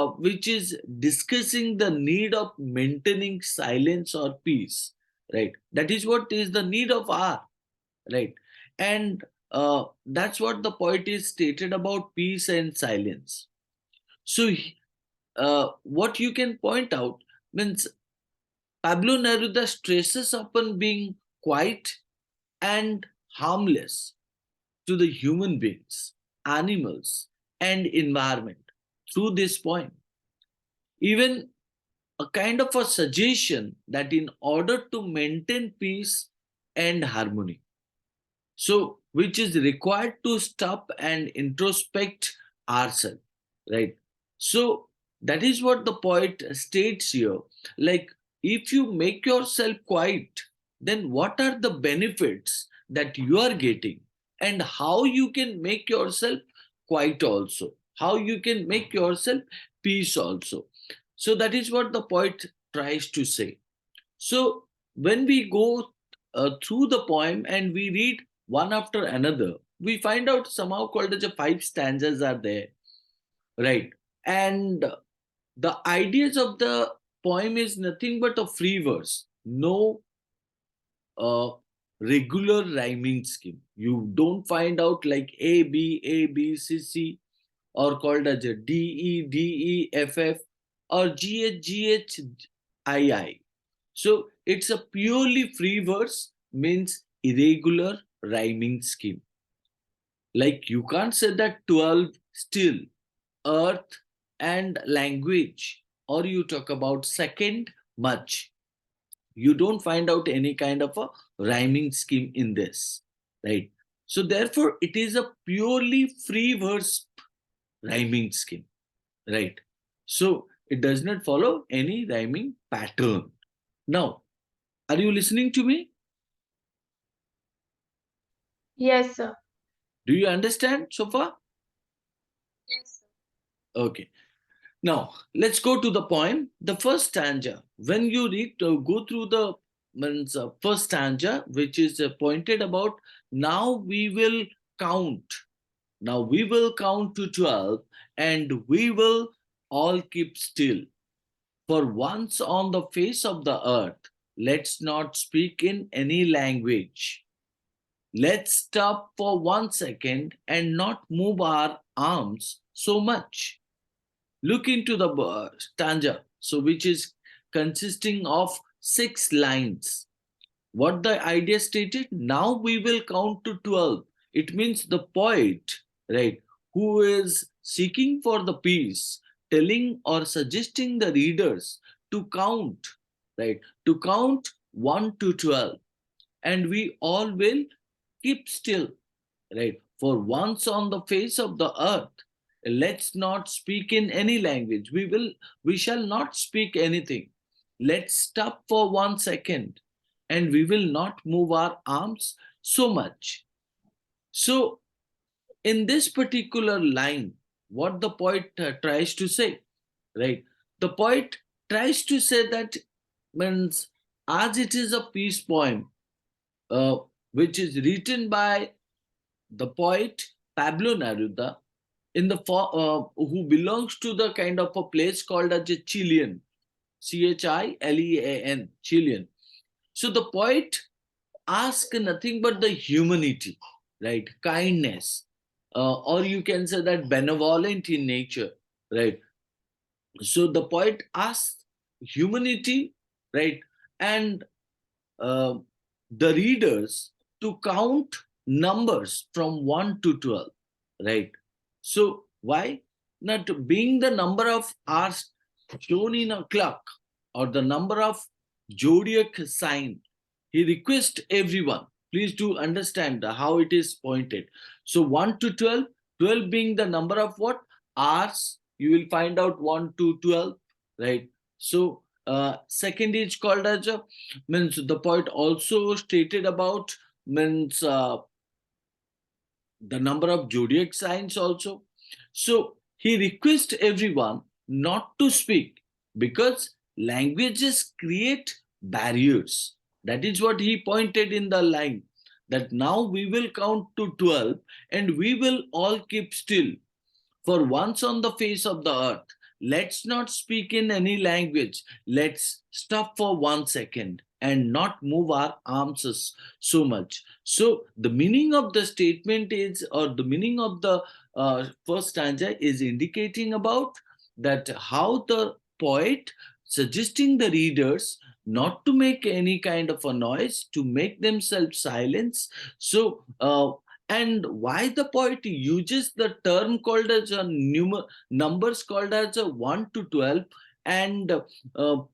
which is discussing the need of maintaining silence or peace, right? That is what is the need of art, right? And that's what the poet is stated about peace and silence. So what you can point out means Pablo Neruda stresses upon being quiet and harmless to the human beings, animals, and environment through this poem. Even a kind of a suggestion that in order to maintain peace and harmony, so which is required to stop and introspect ourselves, right? So that is what the poet states here. Like, if you make yourself quiet, then what are the benefits that you are getting, and how you can make yourself quiet also, how you can make yourself peace also. So that is what the poet tries to say. So when we go through the poem and we read one after another, we find out somehow called as a five stanzas are there, right? And the ideas of the poem is nothing but a free verse, no regular rhyming scheme. You don't find out like A, B, A, B, C, C, or called as a D, E, D, E, F, F, or G, H, G, H, I, I. So it's a purely free verse, means irregular rhyming scheme. Like you can't say that 12 still, earth and language, or you talk about second much. You don't find out any kind of a rhyming scheme in this, right? So therefore, it is a purely free verse rhyming scheme, right? So it does not follow any rhyming pattern. Now, are you listening to me? Yes, sir. Do you understand so far? Yes, sir. Okay. Now, let's go to the poem. The first stanza. When you read, go through the first stanza, which is pointed about now we will count. Now we will count to 12 and we will all keep still. For once on the face of the earth, let's not speak in any language. Let's stop for 1 second and not move our arms so much. Look into the stanza, so which is consisting of 6 lines. What the idea stated? Now we will count to 12. It means the poet, right, who is seeking for the peace, telling or suggesting the readers to count, right, to count 1 to 12, and we all will keep still, right? For once on the face of the earth, let's not speak in any language. We shall not speak anything. Let's stop for 1 second and we will not move our arms so much. So, in this particular line, what the poet tries to say, right? The poet tries to say that means as it is a peace poem, uh, which is written by the poet Pablo Neruda, who belongs to the kind of a place called as a Chilean, Chilean, Chilean. So the poet asks nothing but the humanity, right? Kindness, or you can say that benevolent in nature, right? So the poet asks humanity, right? And uh, the readers to count numbers from 1 to 12, right? So why not being the number of hours shown in a clock or the number of zodiac sign, he requests everyone, please do understand how it is pointed. So 1 to 12, 12 being the number of what hours, you will find out 1 to 12, right? So second is called as a, means the poet also stated about means the number of zodiac signs also. So he requests everyone not to speak because languages create barriers. That is what he pointed in the line, that now we will count to 12 and we will all keep still. For once on the face of the earth, let's not speak in any language. Let's stop for 1 second and not move our arms so much. So the meaning of the statement is, or the meaning of the first stanza is indicating about that how the poet suggesting the readers not to make any kind of a noise, to make themselves silence. So and why the poet uses the term called as a numbers called as a 1 to 12, and the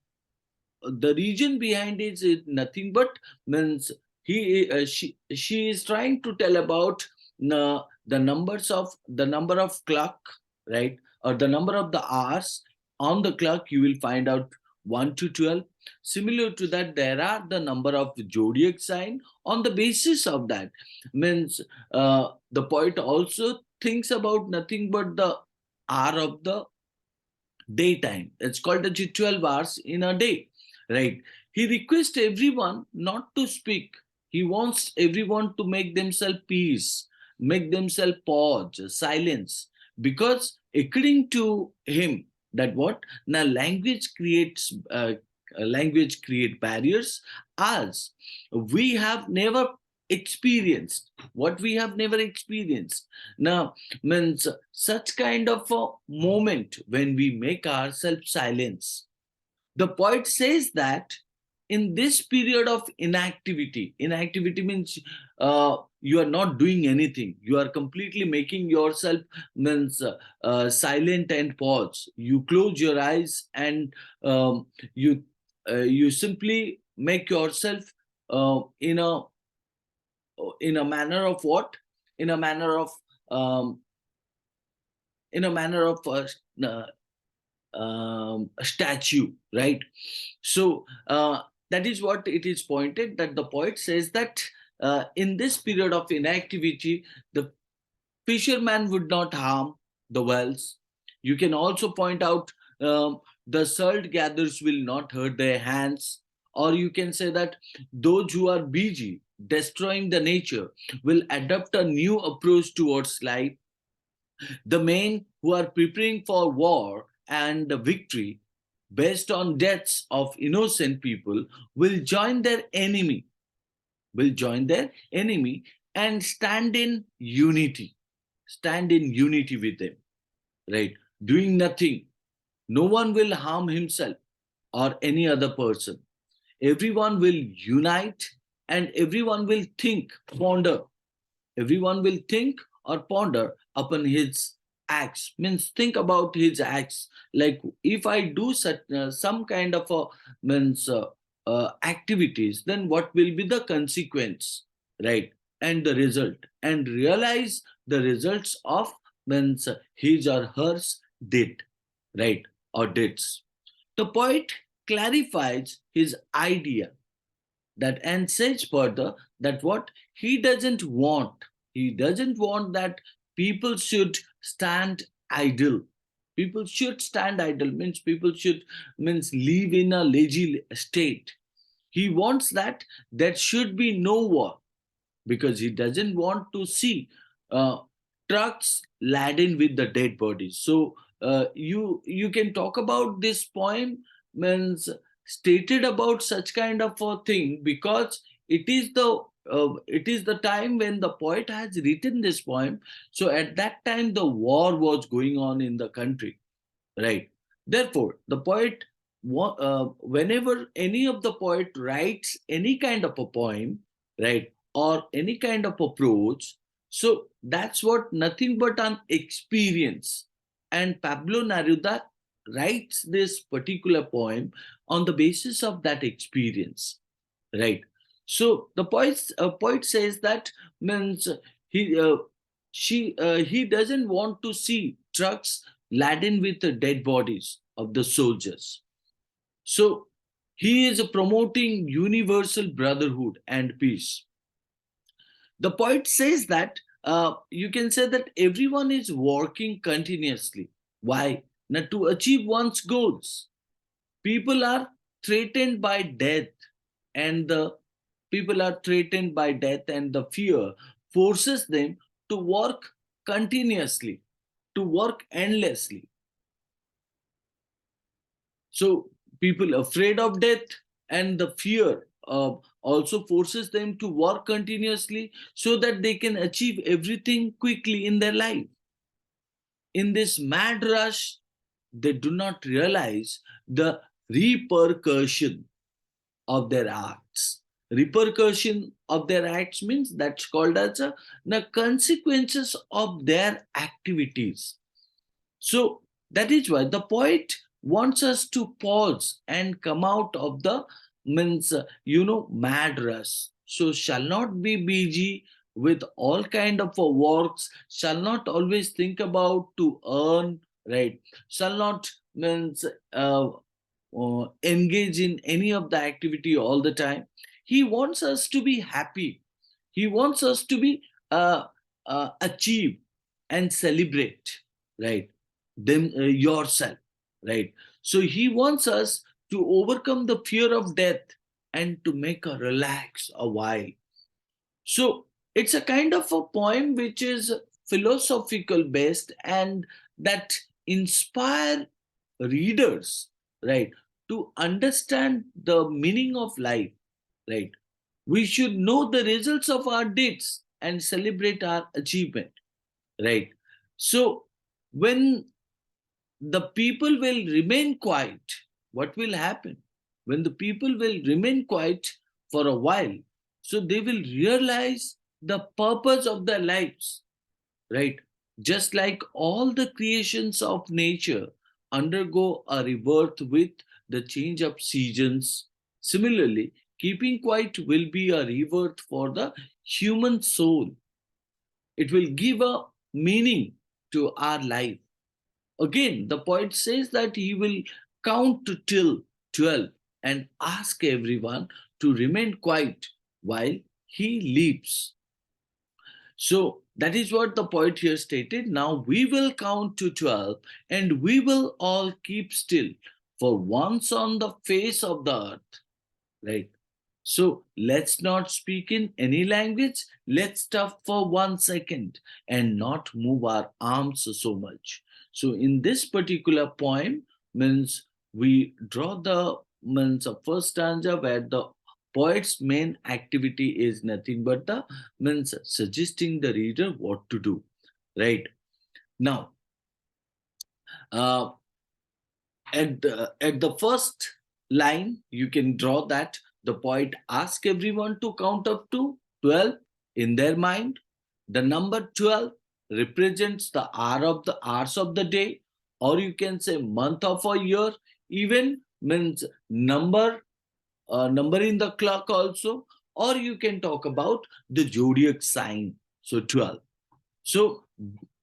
reason behind it is nothing but means she is trying to tell about the number of clock, right, or the number of the hours on the clock. You will find out 1 to 12. Similar to that, there are the number of zodiac sign. On the basis of that, means the poet also thinks about nothing but the hour of the daytime. It's called the 12 hours in a day, right? He requests everyone not to speak. He wants everyone to make themselves peace, make themselves pause, silence, because according to him, that what now language create barriers, as we have never experienced what we have never experienced now, means such kind of a moment when we make ourselves silence. The poet says that in this period of inactivity means you are not doing anything, you are completely making yourself means silent and pause. You close your eyes and you you simply make yourself in a manner of what, in a manner of um, in a manner of a statue, right? So that is what it is pointed, that the poet says that in this period of inactivity, the fisherman would not harm the wells. You can also point out the salt gatherers will not hurt their hands. Or you can say that those who are busy destroying the nature will adopt a new approach towards life. The men who are preparing for war and victory based on deaths of innocent people will join their enemy, and stand in unity with them, right? Doing nothing. No one will harm himself or any other person. Everyone will unite, and everyone will think or ponder upon his acts, means think about his acts, like if I do such some kind of a means activities, then what will be the consequence, right? And the result, and realize the results of means his or hers did, right, or deeds. The poet clarifies his idea that, and says further that what he doesn't want that people should stand idle. People should stand idle means people should means live in a lazy state. He wants that there should be no war, because he doesn't want to see uh, trucks laden with the dead bodies. So you can talk about this poem means stated about such kind of a thing, because it is the time when the poet has written this poem. So at that time the war was going on in the country, right? Therefore the poet whenever any of the poet writes any kind of a poem, right, or any kind of approach, so that's what nothing but an experience. And Pablo Neruda writes this particular poem on the basis of that experience, right? So the poet says that means he he doesn't want to see trucks laden with the dead bodies of the soldiers. So he is promoting universal brotherhood and peace. The poet says that you can say that everyone is working continuously. Why? Now, to achieve one's goals. People are threatened by death, and the people are threatened by death, and the fear forces them to work continuously, to work endlessly. So people afraid of death, and the fear also forces them to work continuously so that they can achieve everything quickly in their life. In this mad rush, they do not realize the repercussion of their acts. Repercussion of their acts means that's called as the consequences of their activities. So that is why the poet wants us to pause and come out of the means mad rush. So shall not be busy with all kind of works, shall not always think about to earn, right? Shall not means engage in any of the activity all the time. He wants us to be happy. He wants us to be achieve and celebrate, right? Them yourself, right? So he wants us to overcome the fear of death and to make a relax a while. So it's a kind of a poem which is philosophical based and that inspire readers, right, to understand the meaning of life, right? We should know the results of our deeds and celebrate our achievement, right? So when the people will remain quiet, what will happen? When the people will remain quiet for a while, so they will realize the purpose of their lives, right? Just like all the creations of nature undergo a rebirth with the change of seasons, similarly, keeping quiet will be a rebirth for the human soul. It will give a meaning to our life. Again, the poet says that he will count to till 12 and ask everyone to remain quiet while he leaves. So that is what the poet here stated. Now we will count to 12 and we will all keep still for once on the face of the earth, right? So let's not speak in any language. Let's stop for 1 second and not move our arms so much. So in this particular poem, means we draw the means of first stanza where the poet's main activity is nothing but the means suggesting the reader what to do. Right now, uh, at the first line, you can draw that the poet asks everyone to count up to 12 in their mind. The number 12 represents the hours of the day, or you can say month of a year, even means number in the clock also, or you can talk about the zodiac sign. So 12. So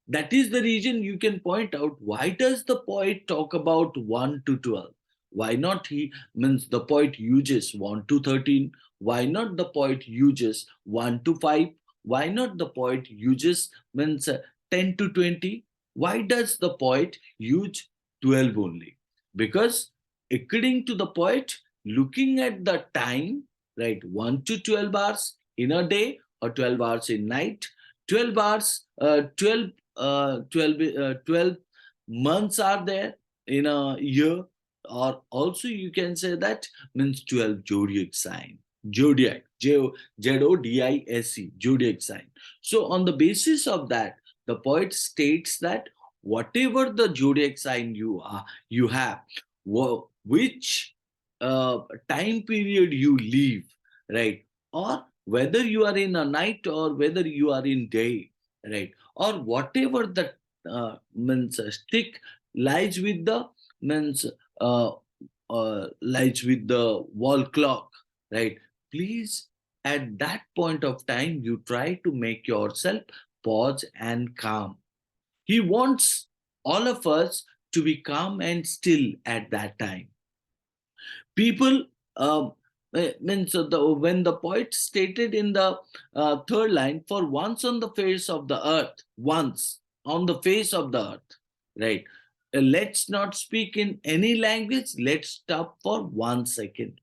that is the reason you can point out why does the poet talk about 1 to 12? Why not he means the poet uses 1 to 13? Why not the poet uses 1 to 5? Why not the poet uses means 10 to 20? Why does the poet use 12 only? Because according to the poet, looking at the time, right, 1 to 12 hours in a day or 12 hours in night, 12 hours, 12 months are there in a year, or also you can say that means 12 zodiac sign. Zodiac, Zodic, zodiac sign. So on the basis of that, the poet states that whatever the zodiac sign you have, which time period you live, right? Or whether you are in a night or whether you are in day, right? Or whatever the means stick lies with the means uh, lies with the wall clock, right? Please, at that point of time, you try to make yourself pause and calm. He wants all of us to be calm and still at that time. People means when the poet stated in the third line, for once on the face of the earth, once on the face of the earth, right? Let's not speak in any language, let's stop for 1 second,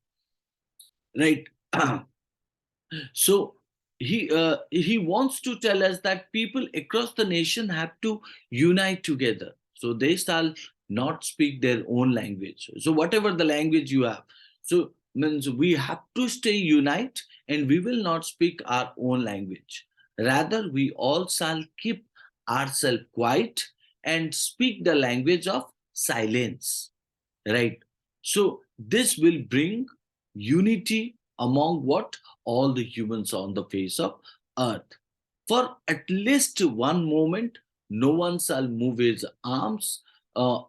right? So he wants to tell us that people across the nation have to unite together. So they shall not speak their own language. So whatever the language you have, so means we have to stay unite, and we will not speak our own language. Rather, we all shall keep ourselves quiet and speak the language of silence, right? So this will bring unity among what all the humans on the face of earth. For at least one moment, no one shall move his arms,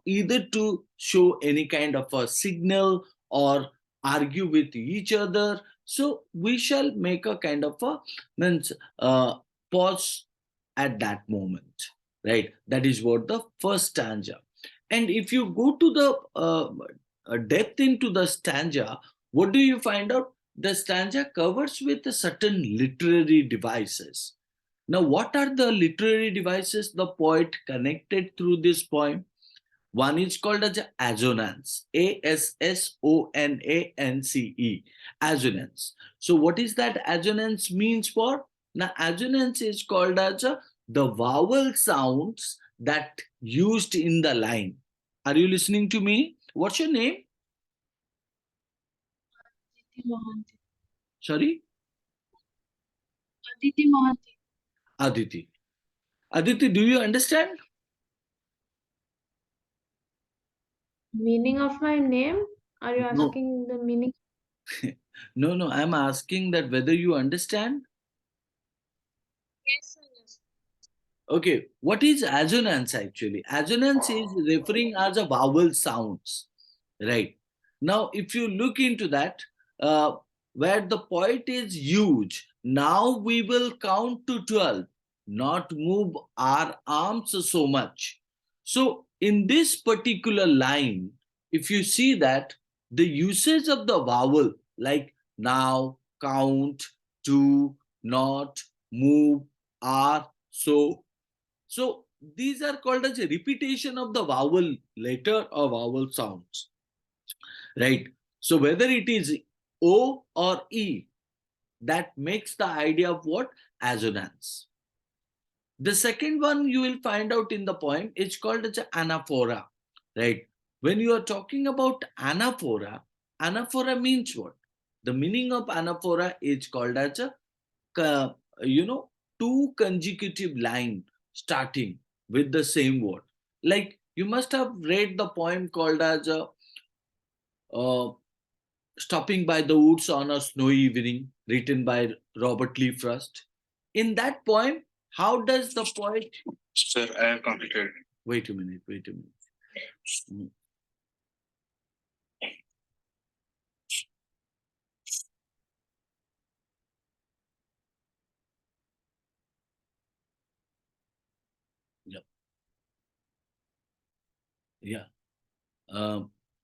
either to show any kind of a signal or argue with each other. So we shall make a kind of a means pause at that moment, right? That is what the first stanza. And if you go to the depth into the stanza, what do you find out? The stanza covers with certain literary devices. Now, what are the literary devices the poet connected through this poem? One is called as assonance, Assonance, assonance. So, what is that assonance means for? Now, assonance is called as the vowel sounds that used in the line. Are you listening to me? What's your name? Aditi Mohanty. Sorry, Aditi Mohanty. Aditi. Aditi, do you understand? Meaning of my name? Are you No, asking the meaning? no. I'm asking that whether you understand. Yes, sir. Yes. Okay, what is assonance actually? Assonance is referring as a vowel sounds, right? Now, if you look into that, uh, where the point is huge, now we will count to 12, not move our arms so much. So, in this particular line, if you see that the usage of the vowel like now, count, to, not, move, are, so these are called as a repetition of the vowel letter or vowel sounds, right? So whether it is O or E, that makes the idea of what? Assonance. The second one you will find out in the poem is called as anaphora, right? When you are talking about anaphora, anaphora means what? The meaning of anaphora is called as a uh, you know two consecutive line starting with the same word. Like you must have read the poem called as uh, stopping by the woods on a snowy evening, written by Robert Lee Frost. In that poem, how does the poet? Sir, I have completed. Wait a minute, wait a minute. Mm, yeah, yeah.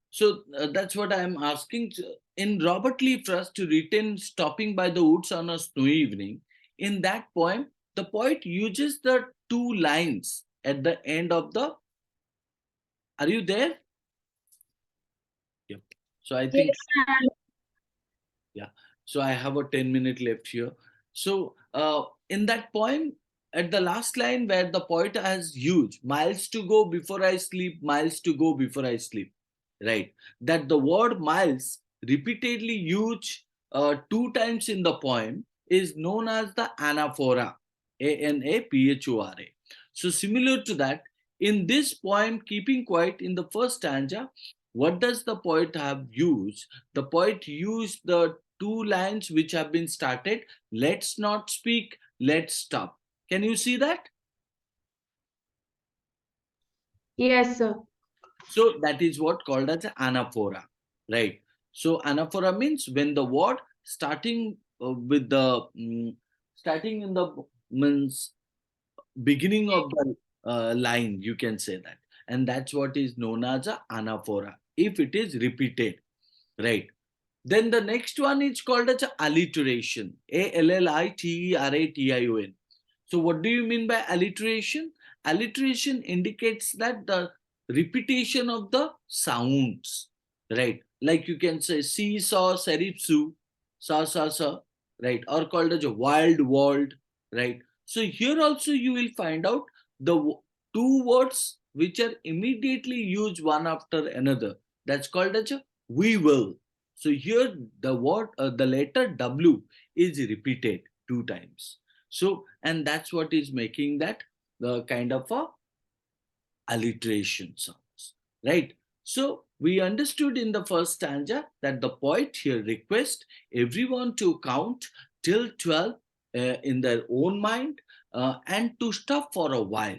So that's what I'm asking. In Robert Lee Frost written Stopping by the Woods on a Snowy Evening, in that poem, the poet uses the two lines at the end of the. Are you there? Yep. So I think, Yes, sir. yeah. So I have a 10-minute left here. So in that poem, at the last line where the poet has used miles to go before I sleep, miles to go before I sleep, right? That the word miles repeatedly used two times in the poem is known as the anaphora, Anaphora. So similar to that, in this poem, Keeping Quiet, in the first stanza, what does the poet have used? The poet used the two lines which have been started. Let's not speak, let's stop. Can you see that? Yes, sir. So that is what called as anaphora, right? So anaphora means when the word starting with the starting in the means beginning of the line, you can say that, and that's what is known as a anaphora if it is repeated, right? Then the next one is called as alliteration. Alliteration. So what do you mean by alliteration? Alliteration indicates that the repetition of the sounds, right? Like you can say see, saw, serif, su, sa, right? Or called as a wild world, right? So here also you will find out the two words which are immediately used one after another. That's called as a we will. So here the word, the letter W is repeated 2 times. So, and that's what is making that the kind of a alliteration sounds, right? So we understood in the first stanza that the poet here requests everyone to count till 12 in their own mind and to stop for a while,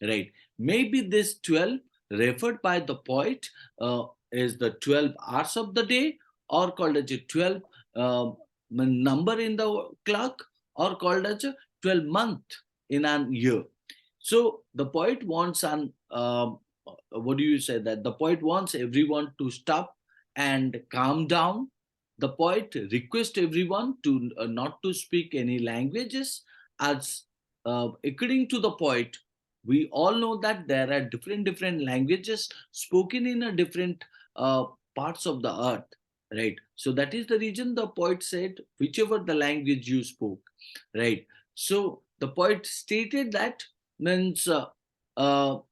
right? Maybe this 12 referred by the poet is the 12 hours of the day, or called as a 12 number in the clock, or called as a 12 month in an year. So the poet wants an what do you say, that the poet wants everyone to stop and calm down. The poet requests everyone to not to speak any languages, as according to the poet, we all know that there are different languages spoken in a different uh, parts of the earth, right? So that is the reason the poet said whichever the language you spoke, right? So the poet stated that means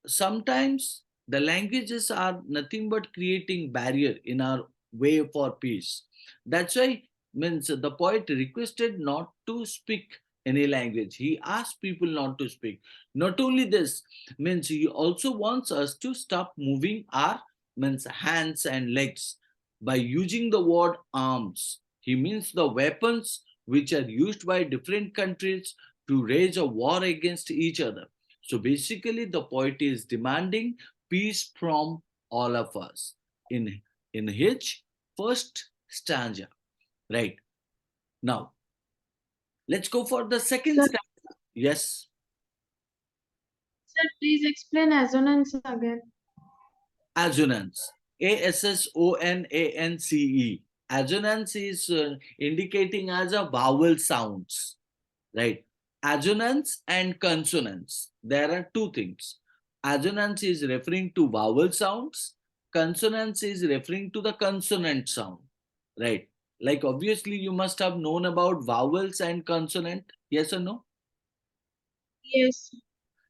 sometimes the languages are nothing but creating barrier in our way for peace. That's why means the poet requested not to speak any language. He asked people not to speak. Not only this, means he also wants us to stop moving our means hands and legs by using the word arms. He means the weapons which are used by different countries to wage a war against each other. So basically, the poet is demanding peace from all of us in his first stanza. Right now, let's go for the second Sir, stanza. Yes, sir, please explain assonance again. assonance. Assonance. Assonance is indicating as a vowel sounds, right? Assonance and consonance. There are two things. Assonance is referring to vowel sounds. Consonance is referring to the consonant sound, right? Like obviously you must have known about vowels and consonant. Yes or no? Yes.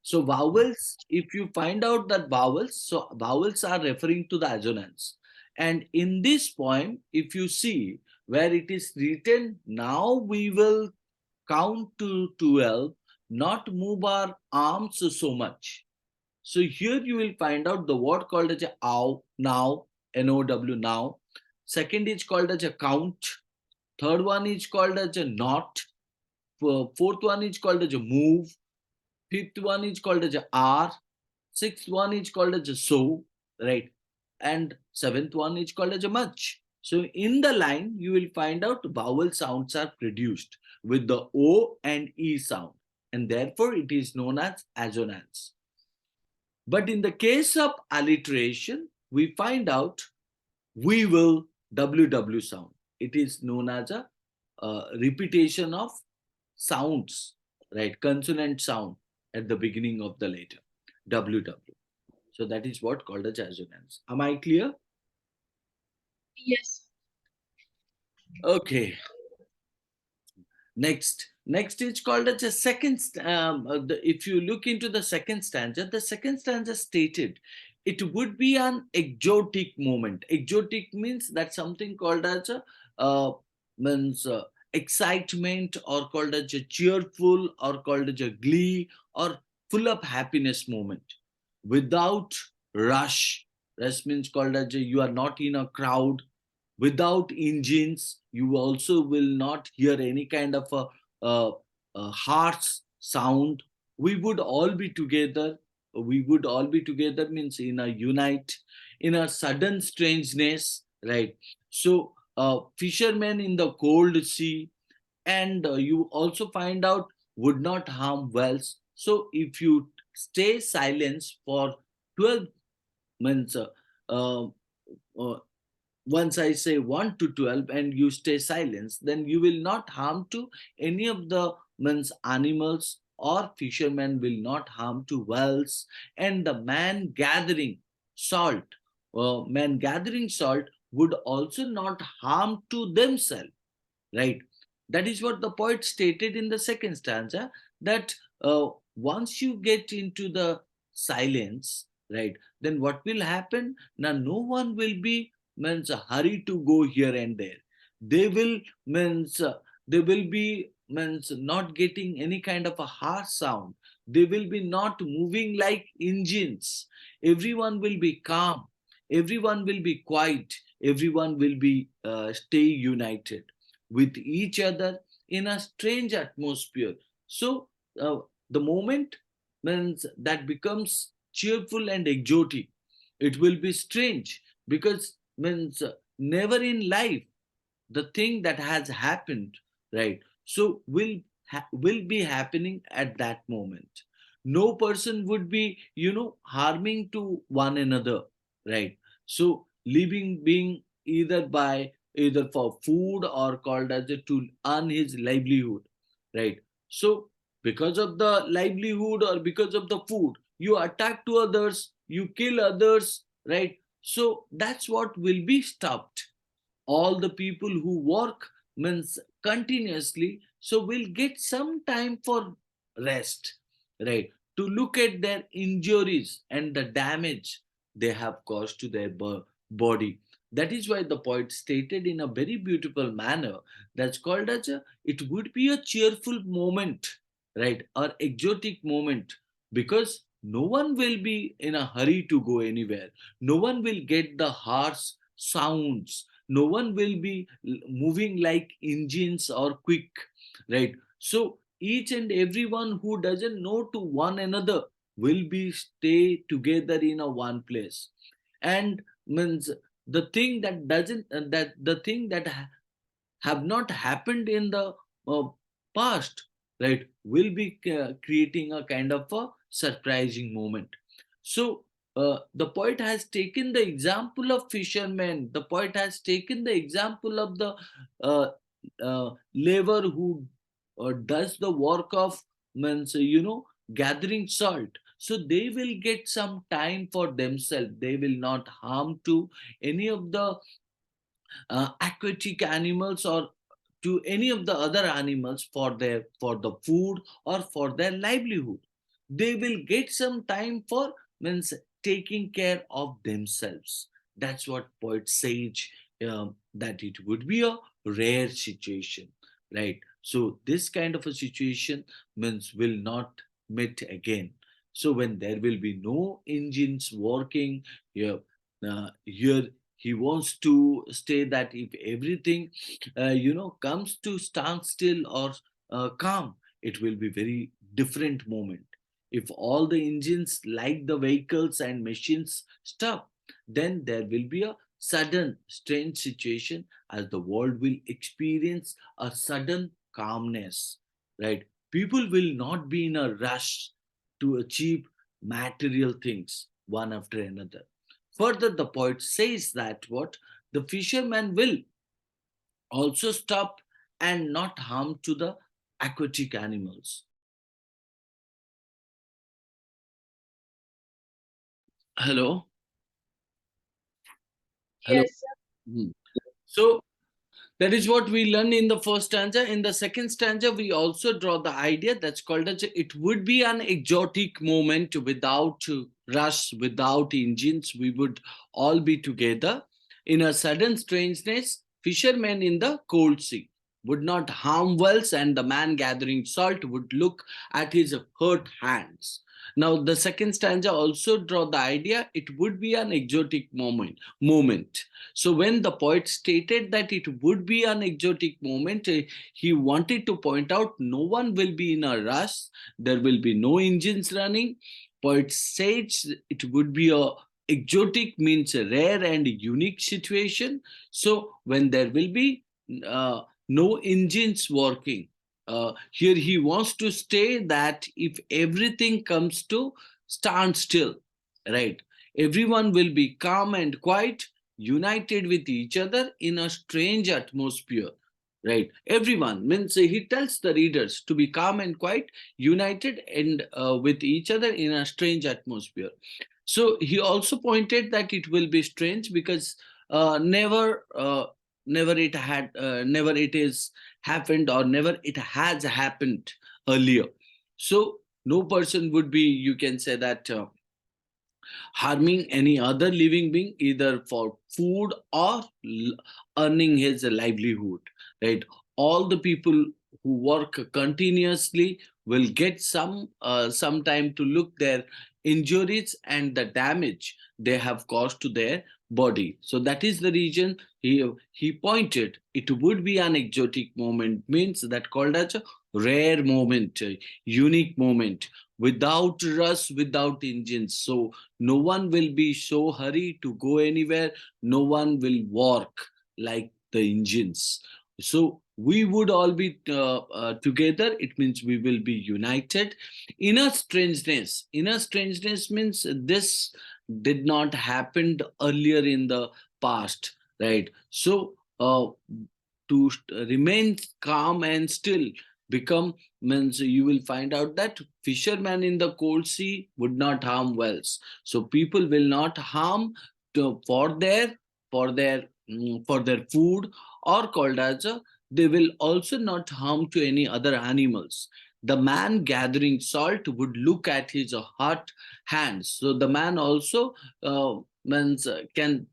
So vowels, if you find out that vowels, so vowels are referring to the assonance. And in this poem, if you see where it is written, now we will count to 12, not move our arms so much. So here you will find out the word called as a ow, now, N-O-W, now. Second is called as a count. Third one is called as a not. Fourth one is called as a move. Fifth one is called as a R. Sixth one is called as a so, right? And seventh one is called as a much. So in the line, you will find out vowel sounds are produced with the O and E sound, and therefore it is known as assonance. But in the case of alliteration, we find out we will WW sound. It is known as a repetition of sounds, right? Consonant sound at the beginning of the letter WW. So that is what called as assonance. Am I clear? Yes. Okay. Next is called as a second. If you look into the second stanza stated, it would be an exotic moment. Exotic means that something called as a means excitement, or called as a cheerful, or called as a glee, or full of happiness moment, without rush. Rush means called as a, you are not in a crowd. Without engines, you also will not hear any kind of a harsh sound. We would all be together. We would all be together means in a unite, in a sudden strangeness, right? So fishermen in the cold sea, and you also find out would not harm wells. So if you stay silence for 12 months, uh, uh, once I say 1 to 12 and you stay silent, then you will not harm to any of the means animals, or fishermen will not harm to wells, and the man gathering salt would also not harm to themselves, right? That is what the poet stated in the second stanza, that once you get into the silence, right? Then what will happen? Now no one will be means hurry to go here and there. They will means they will be means not getting any kind of a harsh sound. They will be not moving like engines. Everyone will be calm. Everyone will be quiet. Everyone will be stay united with each other in a strange atmosphere. So uh, the moment means that becomes cheerful and exotic. It will be strange because means never in life the thing that has happened, right? So will be happening at that moment. No person would be harming to one another, right? So living being either for food or called as a to earn his livelihood, right? So because of the livelihood or because of the food, you attack to others, you kill others, right? So that's what will be stopped. All the people who work means continuously, so will get some time for rest, right? To look at their injuries and the damage they have caused to their body. That is why the poet stated in a very beautiful manner, that's called as a, it would be a cheerful moment, right, or exotic moment, because no one will be in a hurry to go anywhere. No one will get the harsh sounds. No one will be moving like engines or quick, right? So each and everyone who doesn't know to one another will be stay together in a one place. And means the thing that doesn't that the thing that have not happened in the uh, past, right, will be creating a kind of a surprising moment. So the poet has taken the example of fishermen. The poet has taken the example of the uh, labor who does the work of means gathering salt. So they will get some time for themselves. They will not harm to any of the aquatic animals or to any of the other animals for the food or for their livelihood. They will get some time for means taking care of themselves. That's what poet sage, that it would be a rare situation, right? So this kind of a situation means will not meet again. So when there will be no engines working here, here he wants to say that if everything comes to standstill or calm, it will be very different moment. If all the engines like the vehicles and machines stop, then there will be a sudden strange situation, as the world will experience a sudden calmness, right? People will not be in a rush to achieve material things one after another. Further, the poet says that what the fisherman will also stop and not harm to the aquatic animals. Hello, hello. Yes, sir. Hmm. So that is what we learn in the first stanza. In the second stanza, we also draw the idea that's called as it would be an exotic moment without rush, without engines. We would all be together in a sudden strangeness. Fishermen in the cold sea would not harm wells, and the man gathering salt would look at his hurt hands. Now, the second stanza also draw the idea it would be an exotic moment. So when the poet stated that it would be an exotic moment, he wanted to point out no one will be in a rush, there will be no engines running. Poet says it would be a exotic means a rare and unique situation. So when there will be no engines working, here he wants to say that if everything comes to standstill, right, everyone will be calm and quiet, united with each other in a strange atmosphere, right? Everyone means he tells the readers to be calm and quiet, united and with each other in a strange atmosphere. So he also pointed that it will be strange because never it is happened, or never it has happened earlier. So no person would be, you can say that harming any other living being either for food or earning his livelihood, right? All the people who work continuously will get some time to look their injuries and the damage they have caused to their body. So that is the reason he pointed it would be an exotic moment, means that called as a rare moment, a unique moment, without rush, without engines. So no one will be so hurry to go anywhere, no one will work like the engines. So we would all be together, it means we will be united. Inner strangeness means this did not happen earlier in the past, right? So to remain calm and still become, means you will find out that fishermen in the cold sea would not harm whales. So people will not harm for their food, or called as a, they will also not harm to any other animals. The man gathering salt would look at his hot hands. So the man also means can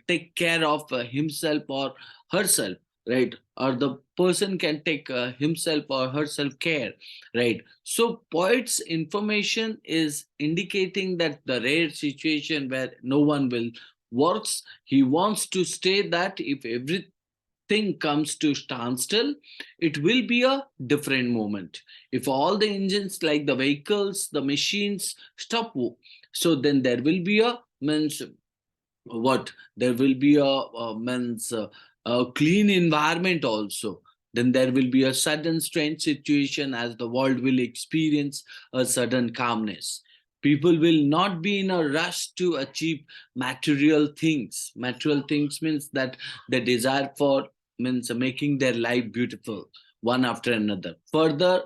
take care of himself or herself, right? Or the person can take himself or herself care, right? So poet's information is indicating that the rare situation where no one will works, he wants to state that if everything comes to standstill, it will be a different moment. If all the engines, like the vehicles, the machines stop, so then there will be a, means what, there will be a means a clean environment also. Then there will be a sudden strange situation, as the world will experience a sudden calmness. People will not be in a rush to achieve material things. Material things means that the desire for, means making their life beautiful one after another. Further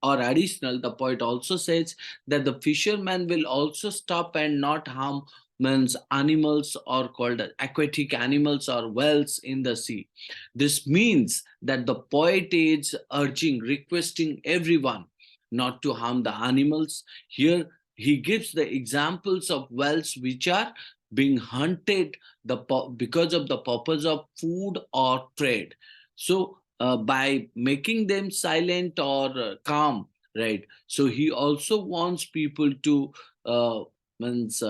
or additional, the poet also says that the fisherman will also stop and not harm, means animals, or called aquatic animals or whales in the sea. This means that the poet is urging, requesting everyone not to harm the animals. Here he gives the examples of whales which are being hunted because of the purpose of food or trade. So by making them silent or calm, right? So he also wants people to means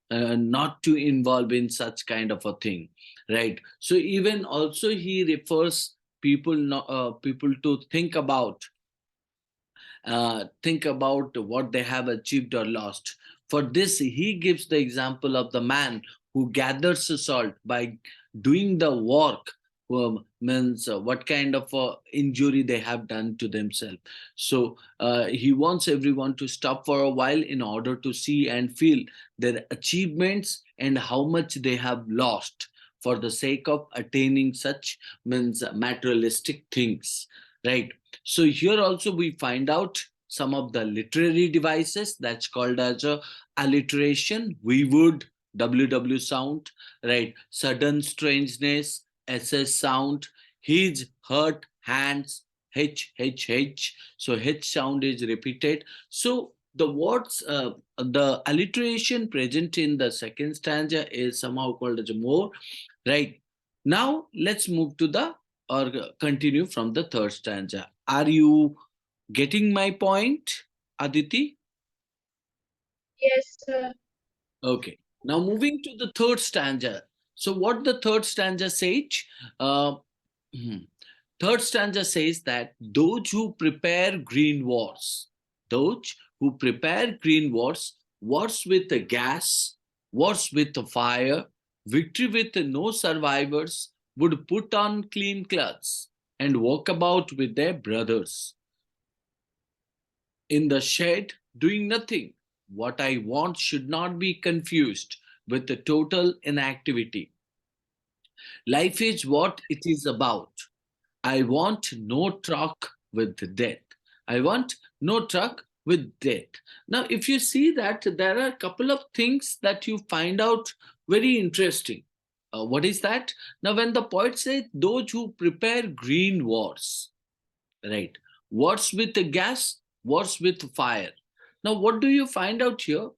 not to involve in such kind of a thing, right? So even also he refers people, people to think about what they have achieved or lost. For this, he gives the example of the man who gathers the salt by doing the work, means what kind of injury they have done to themselves. So he wants everyone to stop for a while in order to see and feel their achievements and how much they have lost for the sake of attaining such, means materialistic things, right? So here also we find out some of the literary devices that's called as a alliteration. We would, WW sound, right? Sudden strangeness, SS sound, his, hurt, hands, H. So H sound is repeated. So the words, the alliteration present in the second stanza is somehow called as more, right? Now let's move to the, or continue from the third stanza. Are you getting my point, Aditi? Yes, sir. Okay. Now moving to the third stanza. So what the third stanza says? Uh, hmm, Third stanza says that those who prepare green wars, those who prepare green wars, wars with the gas, wars with the fire, victory with no survivors, would put on clean clothes and walk about with their brothers in the shed doing nothing. What I want should not be confused with the total inactivity. Life is what it is about. I want no truck with death. I want no truck with death. Now, if you see that, there are a couple of things that you find out very interesting. What is that? Now, when the poet says, those who prepare green wars, right? Wars with the gas, wars with fire. Now, what do you find out here?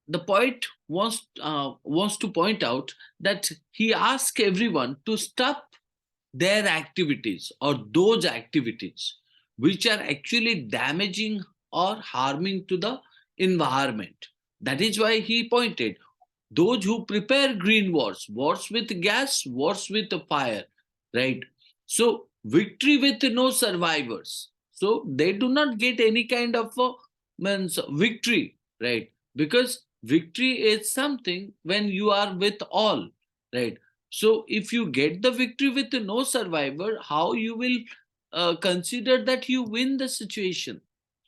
the poet wants to point out that he asks everyone to stop their activities or those activities which are actually damaging or harming to the environment. That is why he pointed those who prepare green wars, wars with gas, wars with fire, right? So victory with no survivors. So they do not get any kind of means victory, right? Because victory is something when you are with all, right? So if you get the victory with no survivor, how you will consider that you win the situation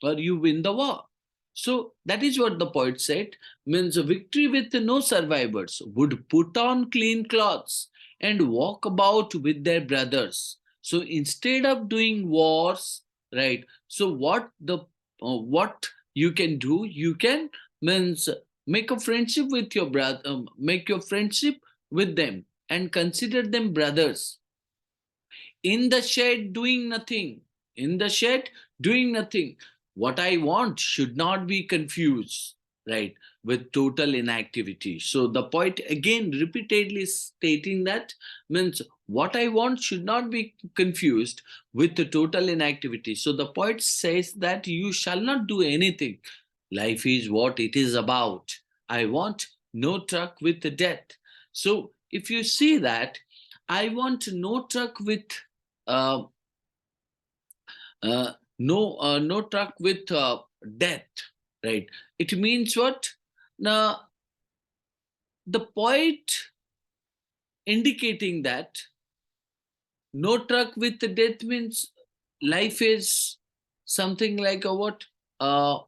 or you win the war? So that is what the poet said, means a victory with no survivors would put on clean clothes and walk about with their brothers. So instead of doing wars, right? So what you can do, you can means make a friendship with your brother, make your friendship with them and consider them brothers. In the shed doing nothing, in the shed doing nothing. What I want should not be confused, right, with total inactivity. So the poet again repeatedly stating that, means what I want should not be confused with the total inactivity. So the poet says that you shall not do anything. Life is what it is about. I want no truck with the death. So if you see that, I want no truck with uh, no truck with death, right? It means what? Now, the poet indicating that no truck with death means life is something like a what? Uh,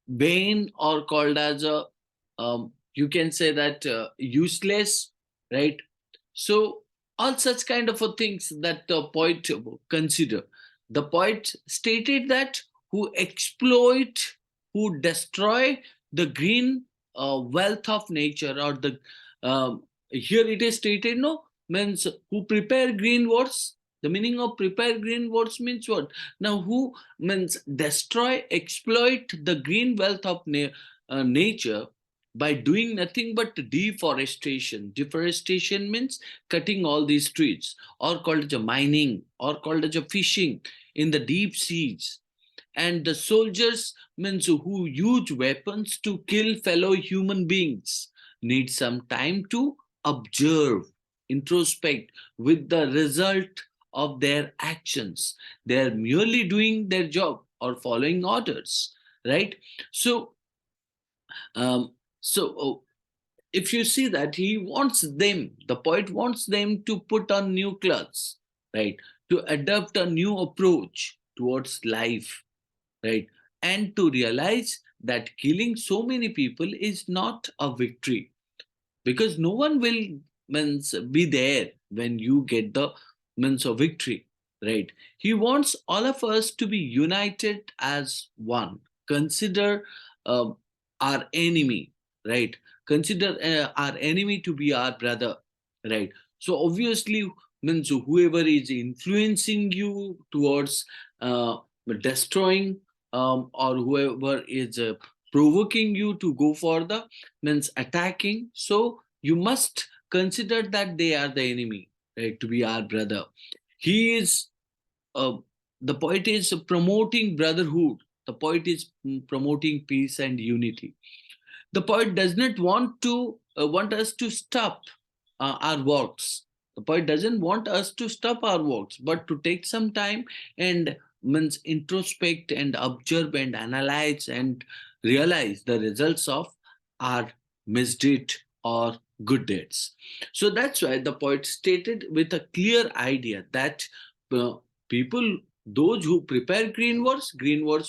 vain or called as a, you can say that useless, right? So all such kind of a things that the poet consider. The poet stated that who exploit, who destroy the green wealth of nature, or the here it is stated, no, means who prepare green words. The meaning of prepare green words means what? Now who means destroy, exploit the green wealth of nature by doing nothing but deforestation. Deforestation means cutting all these trees, or called as a mining, or called as a fishing in the deep seas. And the soldiers means who use weapons to kill fellow human beings need some time to observe, introspect with the result of their actions. They are merely doing their job or following orders, right? So um, so if you see that he wants them, the poet wants them to put on new clothes, right, to adopt a new approach towards life, right, and to realize that killing so many people is not a victory, because no one will means be there when you get the means of victory, right? He wants all of us to be united as one. Consider uh, our enemy, right? Consider our enemy to be our brother, right? So obviously means whoever is influencing you towards uh, destroying, or whoever is provoking you to go for the means attacking, so you must consider that they are the enemy, right, to be our brother. He is uh, the poet is promoting brotherhood. The poet is promoting peace and unity. The poet does not want us to stop our works. The poet doesn't want us to stop our works, but to take some time and means introspect and observe and analyze and realize the results of our misdeed or good deeds. So that's why the poet stated with a clear idea that uh, people, those who prepare green words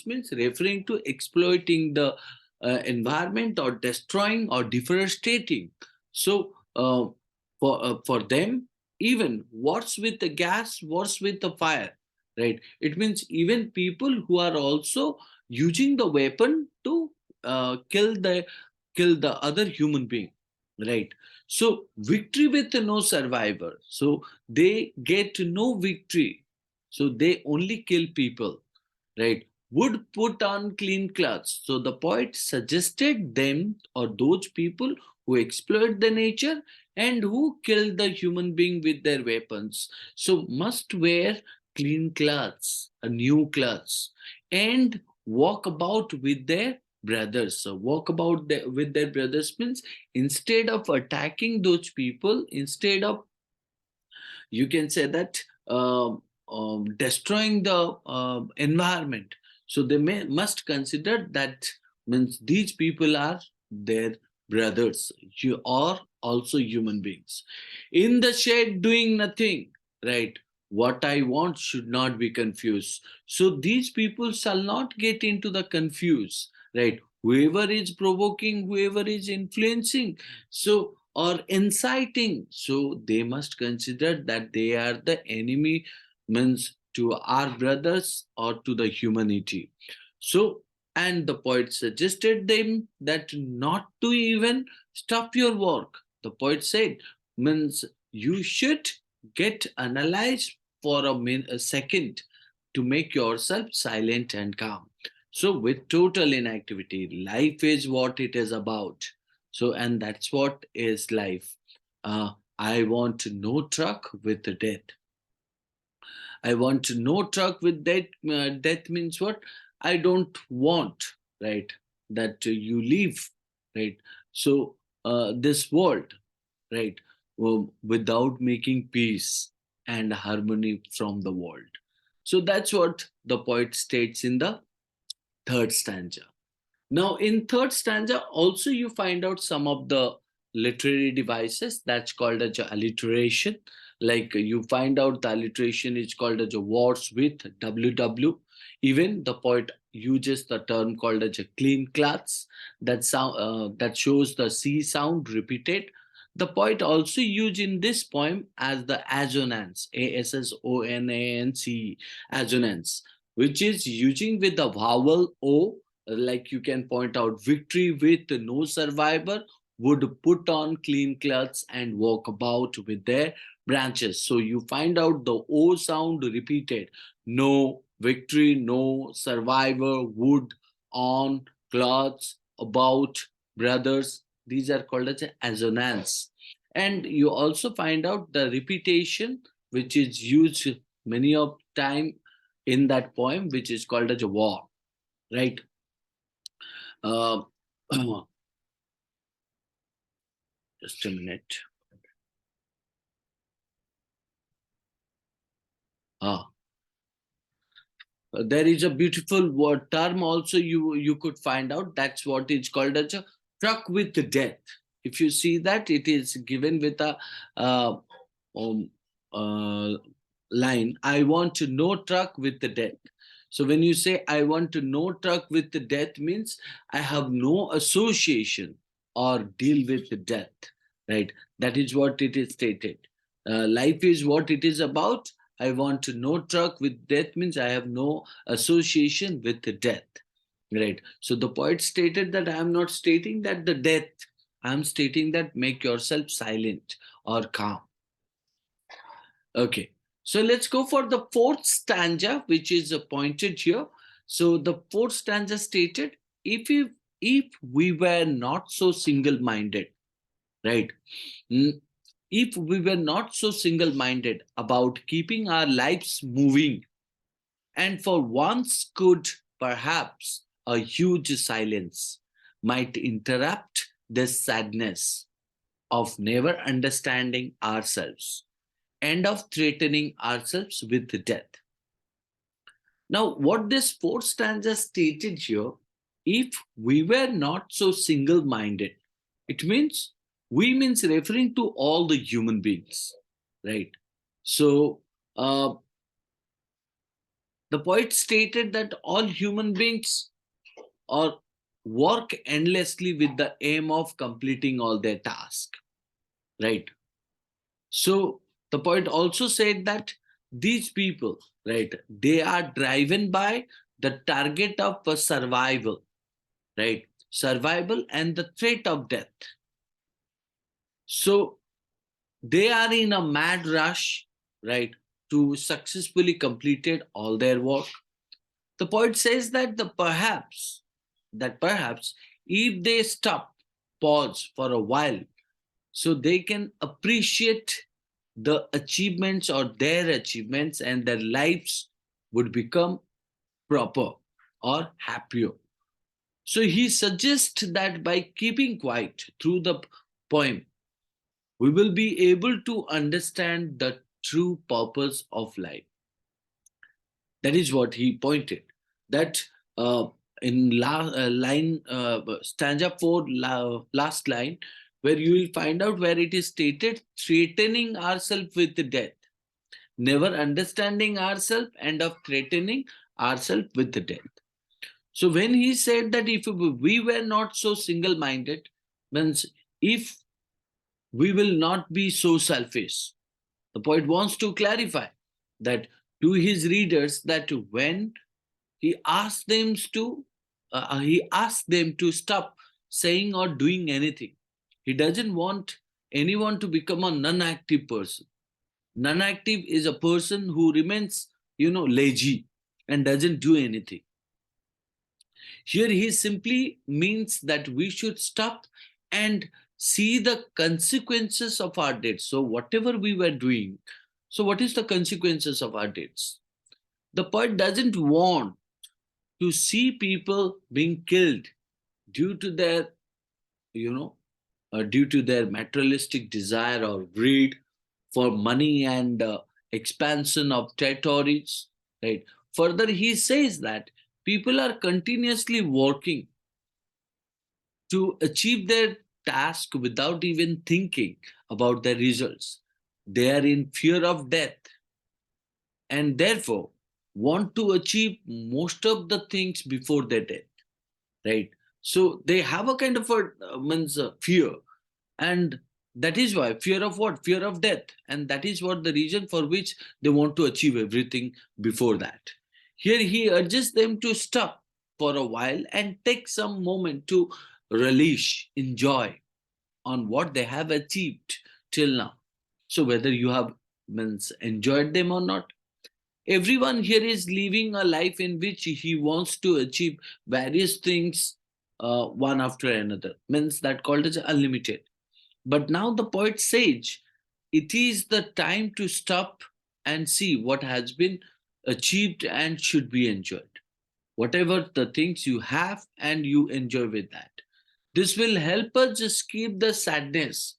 means referring to exploiting the environment or destroying or deforesting. So for them, even what's with the gas, what's with the fire, right? It means even people who are also using the weapon to kill the other human being, right? So victory with no survivor. So they get no victory. So they only kill people, right? would put on clean clothes. So the poet suggested them, or those people who exploit the nature and who kill the human being with their weapons, so must wear clean clothes, a new clothes, and walk about with their brothers. So walk about with their brothers means instead of attacking those people, instead of, you can say that, destroying the environment, so they must consider that means these people are their brothers, you are also human beings in the shade doing nothing, right? What I want should not be confused, so these people shall not get into the confuse, right? Whoever is provoking, whoever is influencing, so or inciting, so they must consider that they are the enemy, means to our brothers or to the humanity. So, and the poet suggested them that not to even stop your work. The poet said, means you should get analyzed for a second to make yourself silent and calm. So with total inactivity, life is what it is about. So, and that's what is life. I want no truck with the death. I want no truck with death. Death means what? I don't want, right? That you leave, right? So, this world, right? Without making peace and harmony from the world. So, that's what the poet states in the third stanza. Now, in third stanza, also you find out some of the literary devices that's called as a alliteration. Like you find out the alliteration is called as a words with WW. Even the poet uses the term called as a clean cloths that sound that shows the C sound repeated. The poet also used in this poem as the assonance, ASSONANCE, assonance, which is using with the vowel O, like you can point out victory with no survivor would put on clean clothes and walk about with their branches. So you find out the O sound repeated. No victory, no survivor, would, on, clothes, about, brothers. These are called as assonance. And you also find out the repetition, which is used many of time in that poem, which is called as a war, right? Uh, just a minute. Ah, there is a beautiful word term also you could find out. That's what is called as a truck with death. If you see that, it is given with a uh, um, uh, line. I want to know truck with the death. So when you say I want to know truck with the death means I have no association or deal with the death, right? That is what it is stated. Life is what it is about. I want to know truck with death means I have no association with the death, right? So the poet stated that I am not stating that the death, I am stating that make yourself silent or calm. Okay, so let's go for the fourth stanza, which is pointed here. So the fourth stanza stated, if we were not so single-minded, right? Mm, if we were not so single-minded about keeping our lives moving, and for once could perhaps a huge silence might interrupt this sadness of never understanding ourselves and of threatening ourselves with death. Now, what this fourth stanza stated here, if we were not so single minded, it means we means referring to all the human beings, right? So, uh, the poet stated that all human beings are work endlessly with the aim of completing all their tasks, right? So the poet also said that these people, right, they are driven by the target of survival, right? Survival and the threat of death. So they are in a mad rush, right, to successfully completed all their work. The poet says that perhaps if they stop, pause for a while, so they can appreciate the achievements or their achievements, and their lives would become proper or happier. So he suggests that by keeping quiet through the poem, we will be able to understand the true purpose of life. That is what he pointed. That uh, in stanza 4, last line, where you will find out where it is stated, threatening ourselves with death, never understanding ourselves, and of threatening ourselves with death. So when he said that if we were not so single-minded, means if we will not be so selfish, the poet wants to clarify that to his readers, that when he asks them to stop saying or doing anything. He doesn't want anyone to become a non-active person. Non-active is a person who remains, lazy and doesn't do anything. Here he simply means that we should stop and see the consequences of our deeds. So whatever we were doing, so what is the consequences of our deeds? The poet doesn't want to see people being killed due to their, you know, due to their materialistic desire or greed for money and expansion of territories, right? Further, he says that people are continuously working to achieve their task without even thinking about their results. They are in fear of death and therefore want to achieve most of the things before their death, right? So they have a kind of a fear, and that is why fear of what? Fear of death, and that is what the reason for which they want to achieve everything before that. Here he urges them to stop for a while and take some moment to relish, enjoy on what they have achieved till now. So whether you have enjoyed them or not, everyone here is living a life in which he wants to achieve various things, one after another, means that called as unlimited. But now the poet says it is the time to stop and see what has been achieved and should be enjoyed. Whatever the things you have and you enjoy with that. This will help us escape the sadness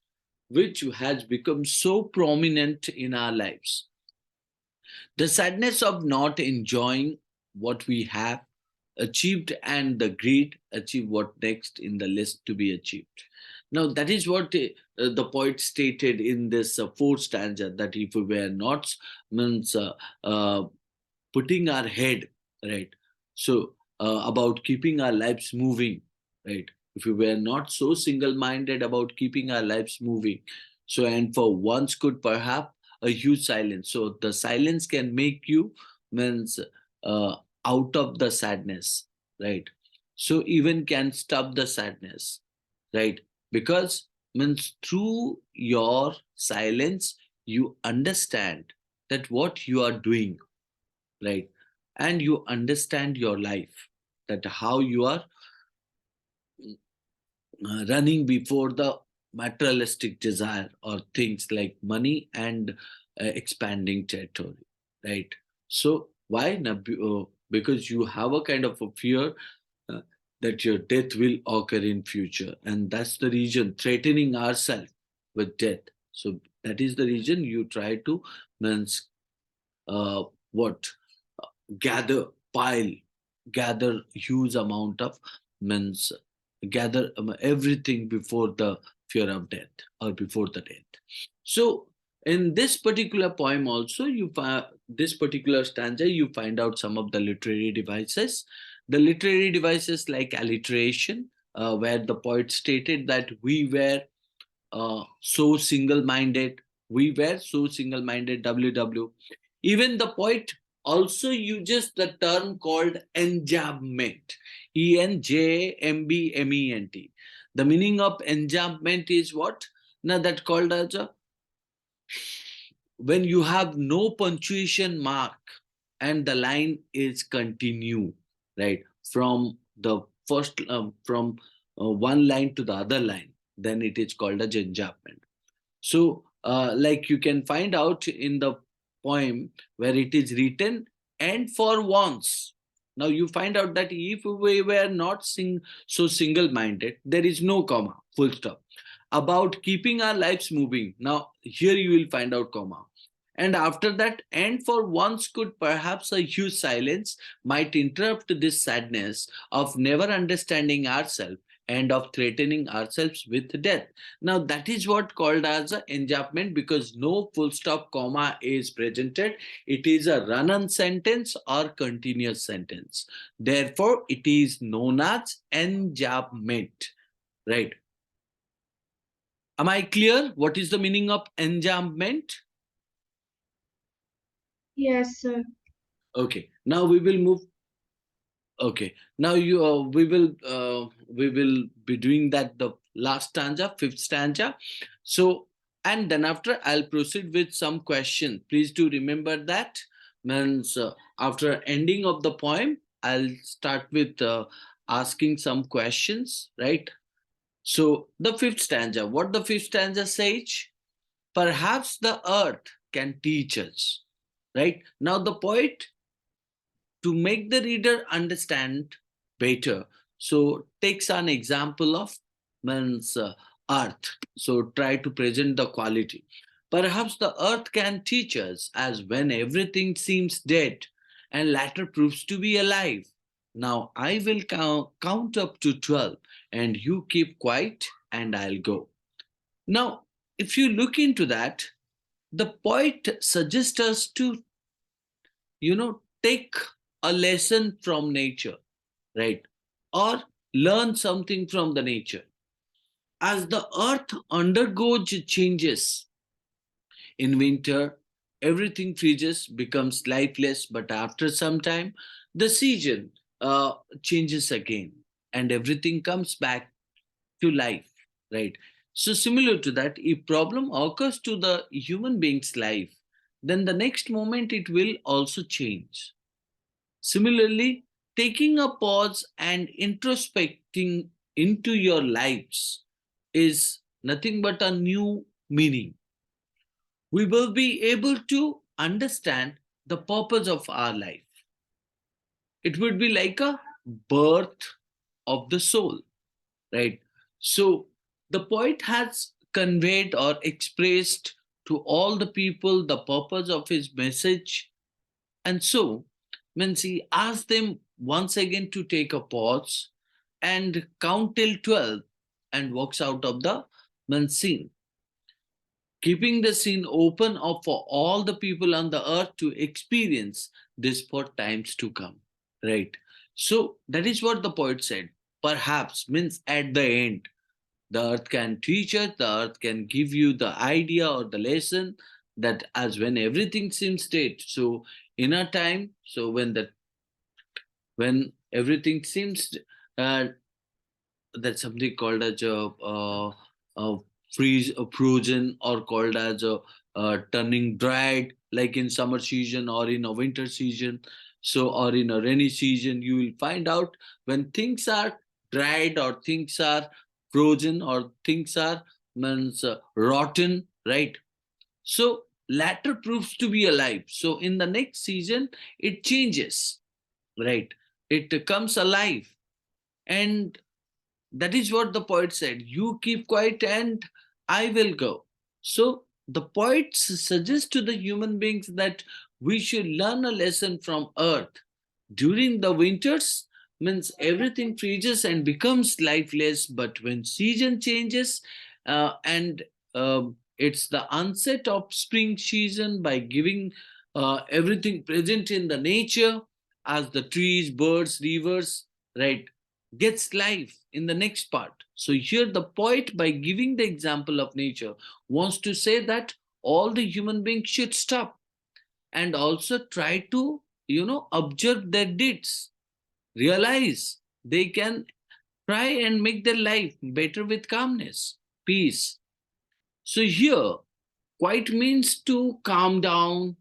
which has become so prominent in our lives. The sadness of not enjoying what we have achieved and the greed achieve what next in the list to be achieved. Now that is what the poet stated in this fourth stanza, that if we were not means putting our head right, so about keeping our lives moving, right, if we were not so single minded about keeping our lives moving, so and for once could perhaps a huge silence, so the silence can make you means uh, out of the sadness, right? So even can stop the sadness, right? Because means through your silence you understand that what you are doing, right? And you understand your life, that how you are running before the materialistic desire or things like money and expanding territory, right? So why? Because you have a kind of a fear uh, that your death will occur in future, and that's the reason threatening ourselves with death. So that is the reason you try to means what gather pile gather huge amount of means gather everything before the fear of death or before the death. So in this particular poem also you find this particular stanza, you find out some of the literary devices, the literary devices like alliteration, where the poet stated that we were so single-minded, we were so single-minded, ww. Even the poet also uses the term called enjambment, enjambment. The meaning of enjambment is what? Now that called as a when you have no punctuation mark and the line is continue, right, from the first from one line to the other line, then it is called as enjambment. So like you can find out in the poem where it is written, and for once. Now you find out that if we were not so single minded, there is no comma, full stop, about keeping our lives moving. Now here you will find out comma, and after that, and for once could perhaps a huge silence might interrupt this sadness of never understanding ourselves and of threatening ourselves with death. Now that is what called as a enjambment, because no full stop comma is presented. It is a run-on sentence or continuous sentence. Therefore, it is known as enjambment. Right? Am I clear? What is the meaning of enjambment? Yes, sir. Okay. Now we will move. Okay. Now we will be doing that the last stanza, fifth stanza. So and then after I'll proceed with some question. Please do remember that. Means after ending of the poem, I'll start with asking some questions. Right. So the fifth stanza. What the fifth stanza says? Perhaps the earth can teach us. Right. Now the poet, to make the reader understand better, so takes an example of means earth, so try to present the quality. Perhaps the earth can teach us, as when everything seems dead and latter proves to be alive. Now I will count up to 12 and you keep quiet and I'll go. Now if you look into that, the poet suggests us to take a lesson from nature, right, or learn something from the nature. As the earth undergoes changes in winter, everything freezes, becomes lifeless, but after some time the season changes again and everything comes back to life, right? So similar to that, if problem occurs to the human being's life, then the next moment it will also change. Similarly, taking a pause and introspecting into your lives is nothing but a new meaning. We will be able to understand the purpose of our life. It would be like a birth of the soul, right? So the poet has conveyed or expressed to all the people the purpose of his message. And so, means he asked them once again to take a pause and count till 12 and walks out of the scene, keeping the scene open up for all the people on the earth to experience this for times to come. Right? So, that is what the poet said. Perhaps means at the end, the earth can teach us, the earth can give you the idea or the lesson that as when everything seems dead. So, in a time, so when everything seems uh, that's something called as a freeze, a frozen, or called as a turning dried, like in summer season or in a winter season. So, or in a rainy season, you will find out when things are dried or things are frozen or things are means rotten, right? So latter proves to be alive. So in the next season, it changes, right? It comes alive. And that is what the poet said. You keep quiet and I will go. So the poet suggests to the human beings that we should learn a lesson from earth. During the winters, means everything freezes and becomes lifeless, but when season changes and it's the onset of spring season by giving everything present in the nature, as the trees, birds, rivers, right, gets life in the next part. So here the poet, by giving the example of nature, wants to say that all the human beings should stop and also try to observe their deeds, realize they can try and make their life better with calmness, peace. So here quiet means to calm down,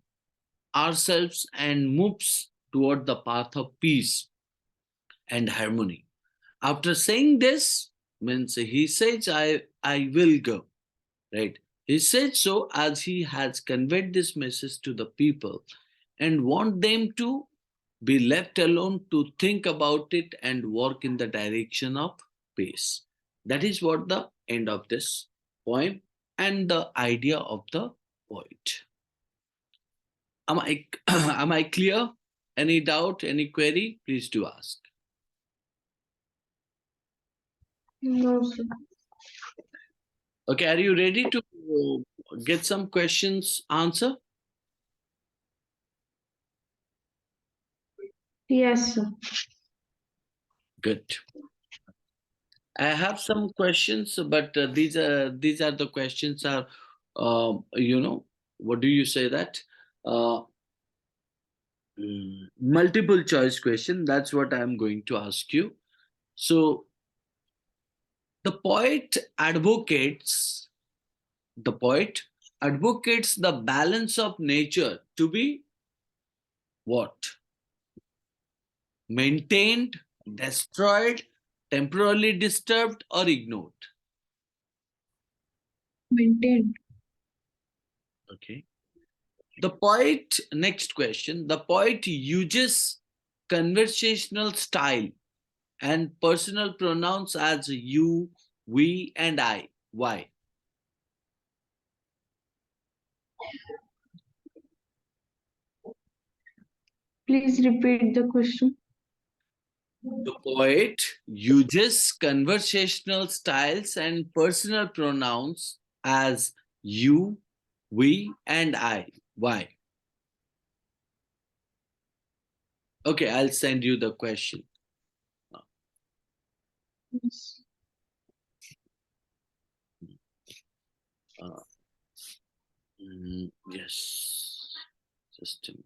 ourselves and moves toward the path of peace and harmony. After saying this, means he says, I will go. Right? He said so as he has conveyed this message to the people and want them to be left alone to think about it and work in the direction of peace. That is what the end of this poem and the idea of the poet. Am I am I clear? Any doubt, any query? Please do ask. No, sir. Okay, are you ready to get some questions answer? Yes, sir. Good. I have some questions, but these are the questions are, what do you say that? Uh, Multiple choice question. That's what I'm going to ask you. So the poet advocates, the poet advocates the balance of nature to be what? Maintained, destroyed, temporarily disturbed, or ignored. Maintained. Okay. The poet, next question, the poet uses conversational style and personal pronouns as you, we, and I. Why? Please repeat the question. The poet uses conversational styles and personal pronouns as you, we, and I. Why? Okay, I'll send you the question. Yes. Uh, yes. Just a minute.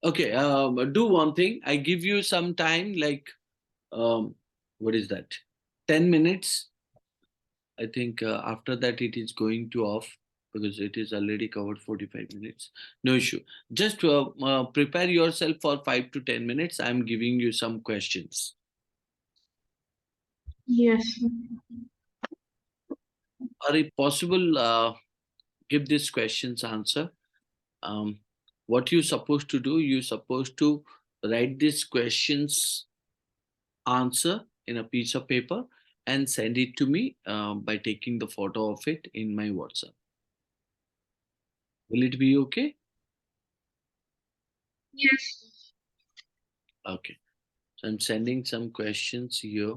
Okay, do one thing. I give you some time, like, what is that? 10 minutes. I think after that it is going to off because it is already covered 45 minutes. No issue. Just prepare yourself for 5 to 10 minutes. I'm giving you some questions. Yes, sir. Are it possible? Give these questions answer. Um, what you supposed to do? You supposed to write these questions answer in a piece of paper and send it to me by taking the photo of it in my WhatsApp. Will it be okay? Yes. Okay. So I'm sending some questions here.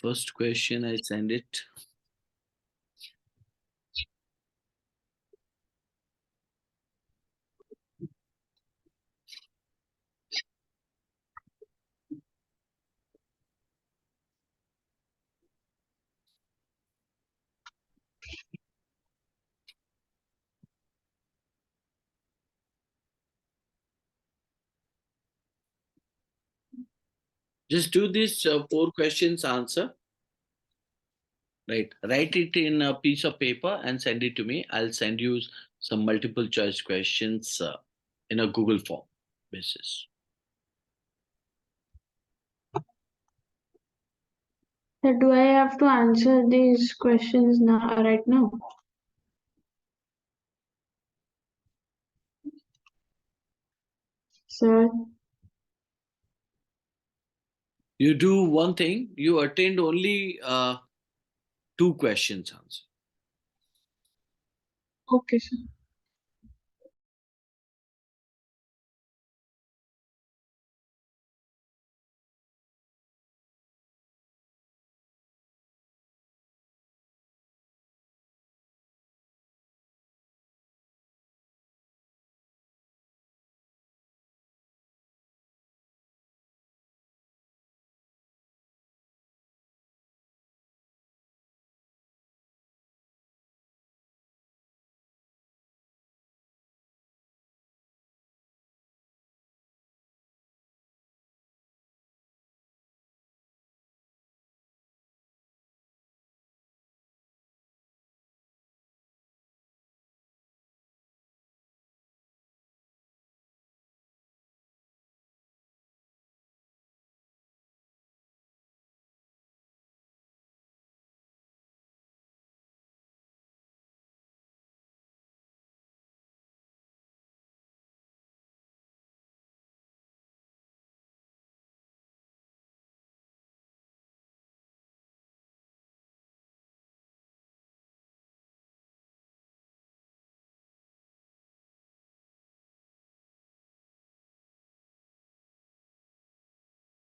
First question, I send it. Just do this 4 questions answer. Right. Write it in a piece of paper and send it to me. I'll send you some multiple choice questions in a Google form basis. So do I have to answer these questions now, right now? Sir, You do one thing, you attend only 2 questions answer. okay, sir.